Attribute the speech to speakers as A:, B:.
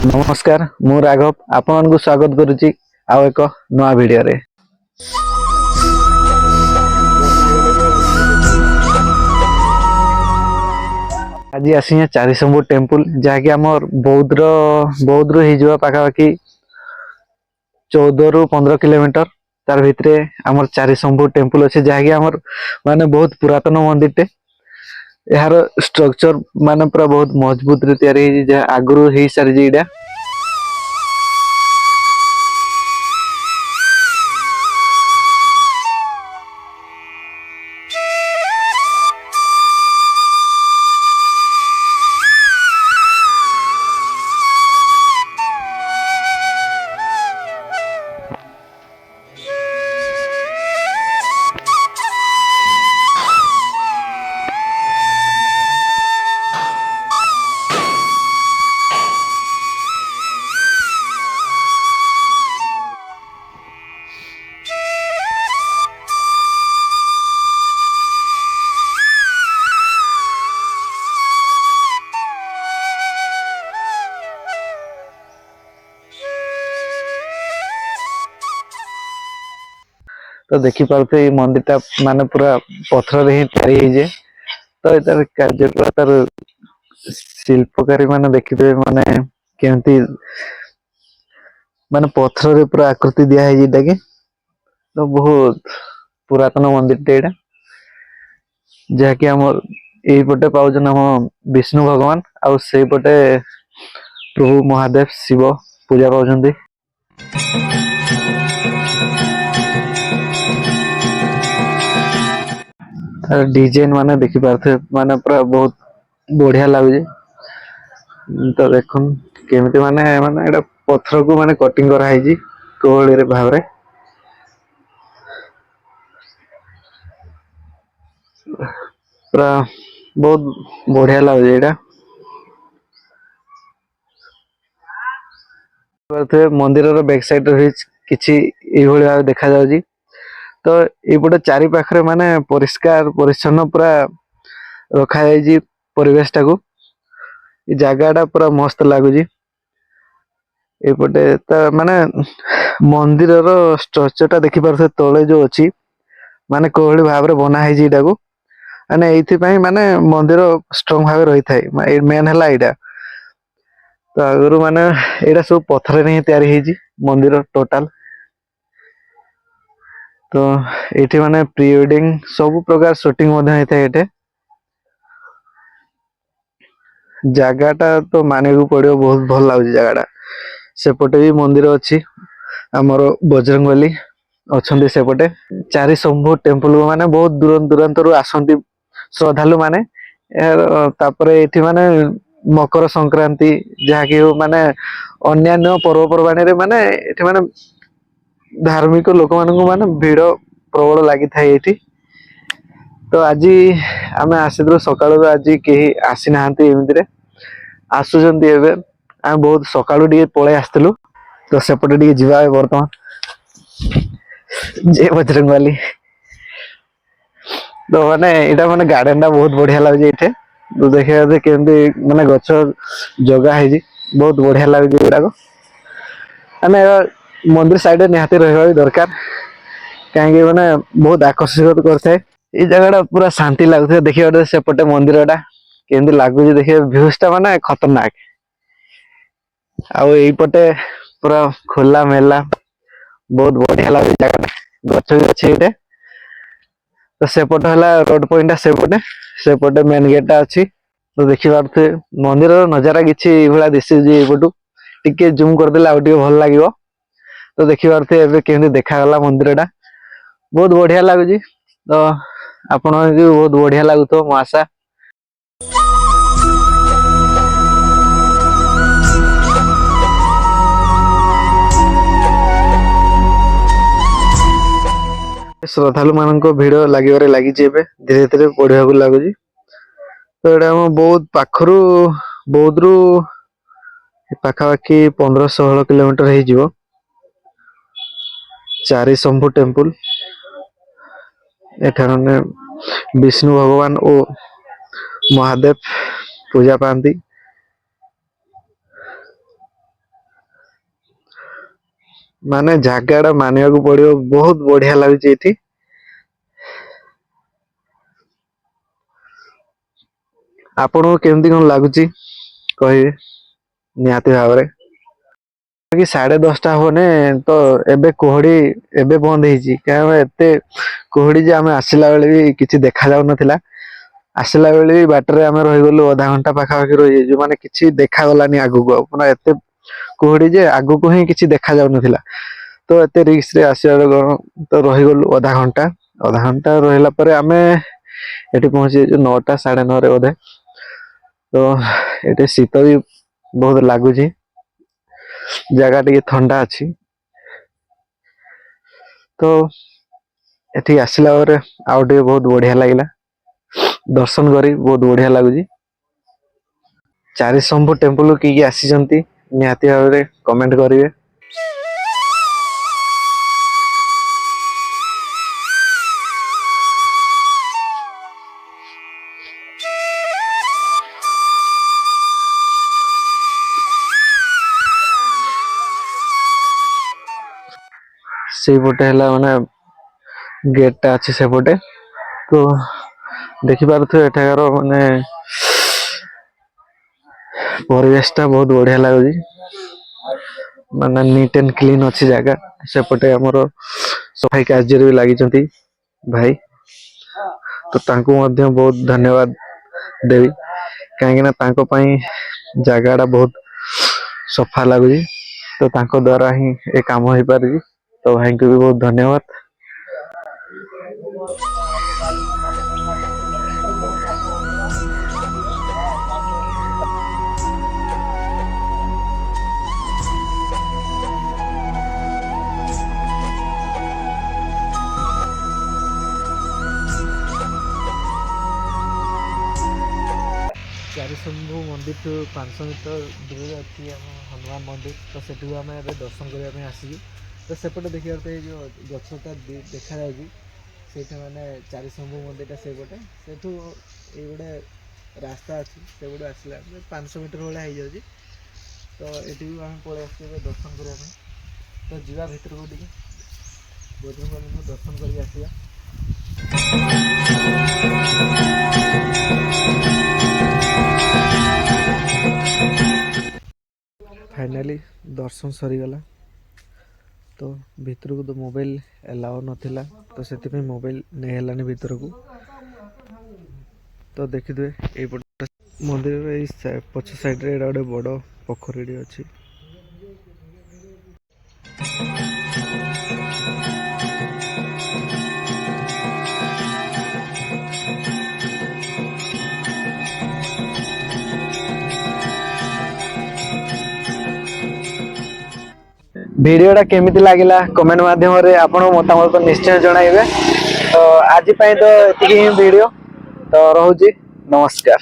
A: नमस्कार मु राघव आपण को स्वागत करुच्ची आउ एक नवा वीडियो रे। आज आसी चारिशंभु टेम्पल जहाँकि आमर बौद्ध रु पाखापाखि 14 रु 15 किलोमीटर तार भितरे आमर चारिशंभु टेम्पल अच्छे जहाँकि आमर माने बहुत पुरातन मंदिर टे यार स्ट्रक्चर माने पूरा बहुत मजबूत रे तैयारी आगु हो सारी इटा। तो देखी पारे मंदिर टा माने पूरा पत्थर ही तैयारी तो यार कार्य तार शिल्पकारी माने देखिए माने केमती माने पत्थर पूरा आकृति दिया है कि तो बहुत पुरातन मंदिर टे जहाँकि आम यपटे पाचन आम विष्णु भगवान आउ से पटे प्रभु महादेव शिव पूजा पाउछंती। डिजाइन माने देखि पारथे माने पूरा बहुत बढ़िया लगुचे तो देखुन केमिति माने माने एटा पत्थर को माने कटिंग करा है कोहली रे भाव रे पूरा बहुत बढ़िया लगुचे एटा। मंदिर बैक साइड किछि एभली भाव देखा जाउची तो एपटे चारि पाखरे माने परिष्कार परिच्छन्न पूरा रखा जाइए परिवेश टाको जगह पूरा मस्त लगुच एपटे माने मंदिर स्ट्रक्चर टा देखि पारे तले जो अच्छी माने कोहली भाव रे बना है माने एइथि माने मंदिर स्ट्रांग भाव रही थाए मेन है एटा तो आगु माने एटा सब पत्थर ही तैयारी है मंदिर टोटाल तो ये माने प्री वेडिंग सब प्रकार शूटिंग होता है जगाटा तो माने को पड़ो बहुत भल लगे जगह सेपटे भी मंदिर अच्छी आमर बजरंगबली अच्छा सेपटे चारिशंभु टेम्पल माने बहुत दूर दूरांत आसती श्रद्धालु माने तापरे ये माने मकर संक्रांति जहाँकि माने अन्य पर्वपर्वाणी माने ये माने धार्मिक लोक मानक माने भीड़ प्रबल लगी था ये तो आज आम आसी सका आज कहीं आसी ना एमती आसुचंती आम बहुत सकालू पलि आसलु तो सेपटे टे जा बर्तमान जय बजरंगबली तो माने यहाँ माने गार्डन टा बहुत बढ़िया लगे ये तो देखिए केमती माने गछ जगह है बहुत बढ़िया लगे गुड़ाक माने मंदिर साइड निहाती रहा दरकार कहीं माने बहुत आकर्षित करता है ये जगह पूरा शांति लगुता देखिए सेपटे मंदिर टा केमती लगुच देखिए भ्यूज टा माने खतरनाक आईपटे पूरा खोला मेला बहुत बढ़िया लगे जगह गच भी अच्छे ये तो सेपटे है रोड पॉइंट सेपटे मेन गेट टा अच्छी तो देखी पारे मंदिर नजारा किसी दिशु टिके जूम करदे आउ भल लगे तो देखी पारे केमती देखागला मंदिर टा बहुत बढ़िया लगुच तो आपण बहुत बढ़िया लगुत मो आशा। श्रद्धालु मान भिड़ लगे लगी धीरे धीरे बढ़िया लगुच तो यहाँ बहुत पाखरु बौद्ध रु पाखापाखि 15-16 किलोमीटर हो चारिशंभु टेम्पल एठाने विष्णु भगवान और महादेव पूजा पाती ମାନେ ଜାଗା ଟା ମାନିବାକୁ ପଡିବ, ବହୁତ ବଢିଆ ଲାଗୁଛି ଏଠି। ଆପଣଙ୍କୁ କେମିତି କଣ ଲାଗୁଛି କହିବେ ନିହାତି ଭାବରେ। କି 10:30 ହବନେ ତ ଏବେ କୁହୁଡି ଏବେ ବନ୍ଦ ହେଇଛି, କାରଣ ଏତେ କୁହୁଡି ଯେ ଆମେ ଆସିଲା ବେଳେ ବି କିଛି ଦେଖା ଯାଉନଥିଲା। ଆସିଲା ବେଳେ ବି ବାଟରେ ଆମେ ରହିଗଲୁ, ଅଧା ଘଣ୍ଟା ପାଖାପାଖି ରହିଯାଇଛୁ, ମାନେ କିଛି ଦେଖାଗଲାନି ଆଗକୁ ଆଉ, ମାନେ ଏତେ କୁହୁଡି ଯେ ଆଗକୁ ହିଁ କିଛି ଦେଖା ଯାଉନଥିଲା। ତ ଏତେ ରିକ୍ସ ରେ ଆସିବାର କଣ, ତ ରହିଗଲୁ ଅଧା ଘଣ୍ଟା ରହିଲା ପରେ ଆମେ ଏଠି ପହଞ୍ଚି ଯାଇଛୁ 9ଟା 9:30ରେ ବୋଧେ। ତ ଏଠି ଶୀତ ବି ବହୁତ ଲାଗୁଛି, ଜାଗା ଟିକେ ଥଣ୍ଡା ଅଛି। ତ ଏଠିକି ଆସିଲା ପରେ ଆଉ ଟିକେ ବହୁତ ବଢିଆ ଲାଗିଲା, ଦର୍ଶନ କରି ବହୁତ ବଢିଆ ଲାଗୁଛି। ଚାରିଶମ୍ଭୁ ଟେମ୍ପଲ କିଏ କିଏ ଆସିଛନ୍ତି ନିହାତି ଭାବରେ କମେଣ୍ଟ କରିବେ। ସେଇପଟେ ହେଲା ମାନେ ଗେଟ୍ ଟା ଅଛି ସେପଟେ, ତ ଦେଖିପାରୁଥିବେ ଏଠାକାର ମାନେ ପରିବେଶ ଟା ବହୁତ ବଢିଆ ଲାଗୁଛି, ମାନେ ନିଟ୍ ଆଣ୍ଡ କ୍ଲିନ ଅଛି ଜାଗା। ସେପଟେ ଆମର ସଫାଇ କାର୍ଯ୍ୟରେ ବି ଲାଗିଛନ୍ତି ଭାଇ, ତ ତାଙ୍କୁ ମଧ୍ୟ ବହୁତ ଧନ୍ୟବାଦ ଦେବି, କାହିଁକି ନା ତାଙ୍କ ପାଇଁ ଜାଗା ଟା ବହୁତ ସଫା ଲାଗୁଛି, ତ ତାଙ୍କ ଦ୍ଵାରା ହିଁ ଏ କାମ ହେଇପାରିଛି। ତ ଭାଇଙ୍କୁ ବି ବହୁତ ଧନ୍ୟବାଦ। ଚାରିଶମ୍ଭୁ ମନ୍ଦିରଠୁ 500 ମିଟର ଦୂରରେ ଅଛି ଆମ ହନୁମାନ ମନ୍ଦିର, ତ ସେଠିକୁ ଆମେ ଏବେ ଦର୍ଶନ କରିବା ପାଇଁ ଆସିଛୁ। ତ ସେପଟେ ଦେଖିବାକୁ ଏଇ ଯେଉଁ ଗଛଟା ଦେଖାଯାଉଛି, ସେଇଟା ମାନେ ଚାରିଶମ୍ଭୁ ମନ୍ଦିରଟା ସେଇପଟେ। ସେଠୁ ଏଇ ଗୋଟେ ରାସ୍ତା ଅଛି, ସେପଟୁ ଆସିଲା 500 ମିଟର ଭଳିଆ ହେଇଯାଉଛି। ତ ଏଠିକୁ ଆମେ ପଳେଇ ଆସିଛୁ ଏବେ ଦର୍ଶନ କରିବା ପାଇଁ। ତ ଯିବା ଭିତରକୁ ଟିକେ ବଜରଙ୍ଗବଲୀଙ୍କୁ ଦର୍ଶନ କରିକି ଆସିବା। ଫାଇନାଲି ଦର୍ଶନ ସରିଗଲା। ତ ଭିତରକୁ ତ ମୋବାଇଲ ଏଲାଉ ନଥିଲା, ତ ସେଥିପାଇଁ ମୋବାଇଲ ନେଇ ହେଲାନି ଭିତରକୁ। ତ ଦେଖିଥିବେ ଏଇପଟ ମନ୍ଦିରର ଏଇ ପଛ ସାଇଡରେ ଏଇଟା ଗୋଟେ ବଡ଼ ପୋଖରୀଟି ଅଛି। ଭିଡିଓ ଟା କେମିତି ଲାଗିଲା କମେଣ୍ଟ ମାଧ୍ୟମରେ ଆପଣଙ୍କ ମତାମତ ନିଶ୍ଚୟ ଜଣାଇବେ। ତ ଆଜି ପାଇଁ ତ ଏତିକି ହିଁ ଭିଡିଓ, ତ ରହୁଛି, ନମସ୍କାର।